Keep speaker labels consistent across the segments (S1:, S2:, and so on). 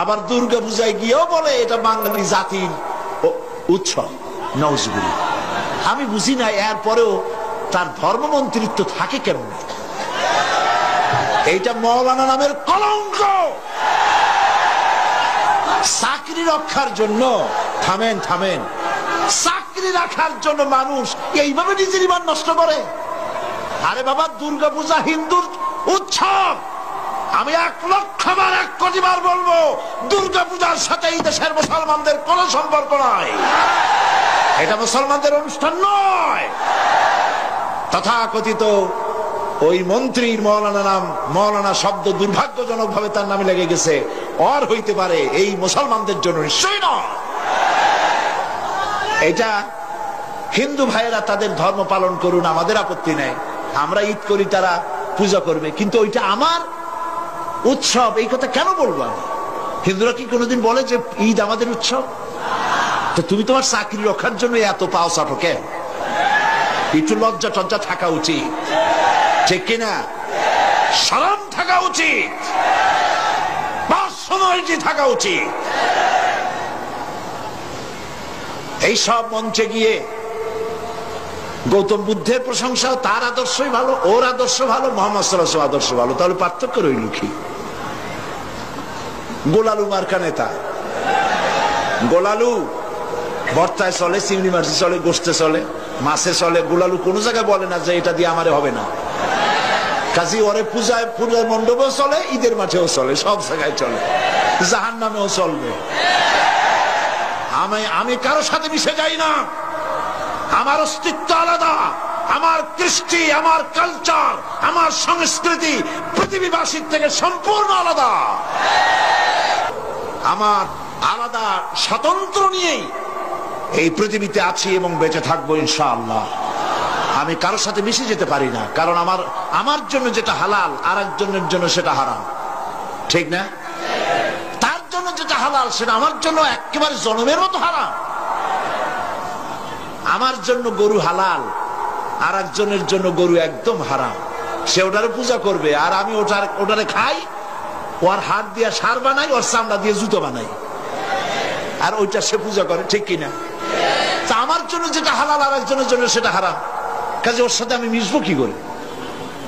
S1: আবার দুর্গা পূজায় গিয়েও বলে এটা বাঙালি জাতির উৎসব। নওজুবিল্লাহ। আমি বুঝি না এরপরেও তার ধর্মমন্ত্রিত্ব থাকে কেমন। এইটা মৌলানা নামের কলঙ্ক। চাকরি রক্ষার জন্য থামেন থামেন, চাকরি রাখার জন্য মানুষ এইভাবে নিজের ঈমান নষ্ট করে। আরে বাবা, দুর্গা পূজা হিন্দুর উৎসব। আমি 1,00,000 বার 1 কোটি বার বলবো, দুর্গা পূজার সাথে এই দেশের মুসলমানদের কোন সম্পর্ক নাই। এটা মুসলমানদের অনুষ্ঠান নয়। তথাকথিত ওই মন্ত্রীর মৌলানা নাম, মৌলানা শব্দ দুর্ভাগ্যজনক ভাবে তার নামে লেগে গেছে। আর হইতে পারে এই মুসলমানদের জন্য নিশ্চয়ই নয়। এটা হিন্দু ভাইয়েরা তাদের ধর্ম পালন করুন, আমাদের আপত্তি নেই। আমরা ঈদ করি, তারা পূজা করবে, কিন্তু ওইটা আমার উৎসব। এই কথা কেন বলবো আমি? হিন্দুরা কি কোনোদিন বলে যে ঈদ আমাদের উৎসব? তো তুমি তোমার চাকরি রক্ষার জন্য এত পাও চাটো কেন? একটু লজ্জা টজ্জা থাকা উচিত, ঠিক কিনা? শরম থাকা উচিত, পার্সোনালিটি থাকা উচিত। এই সব মঞ্চে গিয়ে গৌতম বুদ্ধের প্রশংসা, তার আদর্শই ভালো, ওর আদর্শ ভালো, মোহাম্মদ সাল্লাল্লাহু আলাইহি ওয়াসাল্লাম আদর্শ ভালো, তাহলে পার্থক্য রইল কি? গোলালু মার্কা নেতা, গোলালু ভর্তায় চলে, চিংড়ি মাছে চলে, গোস্তে চলে, মাছে চলে। গোলালু কোন জায়গায় বলে না যে এটা দিয়ে আমারে হবে না। কাজী ওরে পূজায়, পূজার মণ্ডপেও চলে, ঈদের মাঠেও চলে, সব জায়গায় চলে, জাহান্নামেও চলবে। আমি কারো সাথে মিশে যাই না। আমার অস্তিত্ব আলাদা, আমার কৃষ্টি, আমার কালচার, আমার সংস্কৃতি পৃথিবীবাসীর থেকে সম্পূর্ণ আলাদা। আমার আলাদা স্বতন্ত্র নিয়েই এই পৃথিবীতে আছি এবং বেঁচে থাকবো ইনশাআল্লাহ। আমি কারোর সাথে মিশে যেতে পারি না, কারণ আমার জন্য যেটা হালাল আর একজনের জন্য সেটা হারাম, ঠিক না? তার জন্য যেটা হালাল সেটা আমার জন্য একেবারে জনমের মতো হারাম। আমার জন্য গরু হালাল, আর একজনের জন্য গরু একদম হারাম। সে ওটারে পূজা করবে, আর আমি ওটারে খাই, ওর হাত দিয়ে সার বানাই, ওর চামড়া দিয়ে জুতো বানাই, আর ওইটা সে পূজা করে, ঠিক কিনা? তা আমার জন্য যেটা হালাল আর একজনের জন্য সেটা হারাম, কাজে ওর সাথে আমি মিশবো কি করে?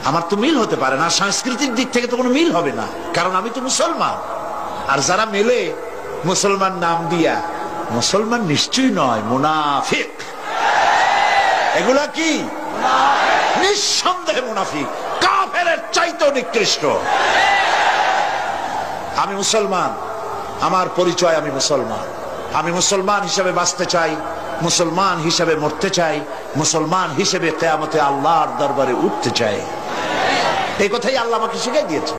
S1: আমার তো মিল হতে পারে না, সাংস্কৃতিক দিক থেকে তো কোনো মিল হবে না, কারণ আমি তো মুসলমান। আর যারা মেলে মুসলমান নাম দিয়া, মুসলমান নিশ্চয়ই নয়, মুনাফিক। এগুলা কি? নিঃসন্দেহে মুনাফিক, কাফেরের চাইতেও নিকৃষ্ট। আমি মুসলমান, আমার পরিচয় আমি মুসলমান। আমি মুসলমান হিসেবে বাঁচতে চাই, মুসলমান হিসেবে মরতে চাই, মুসলমান হিসেবে কিয়ামতে আল্লাহর দরবারে উঠতে চাই। এই কথাই আল্লাহ আমাকে শিখিয়ে দিয়েছে।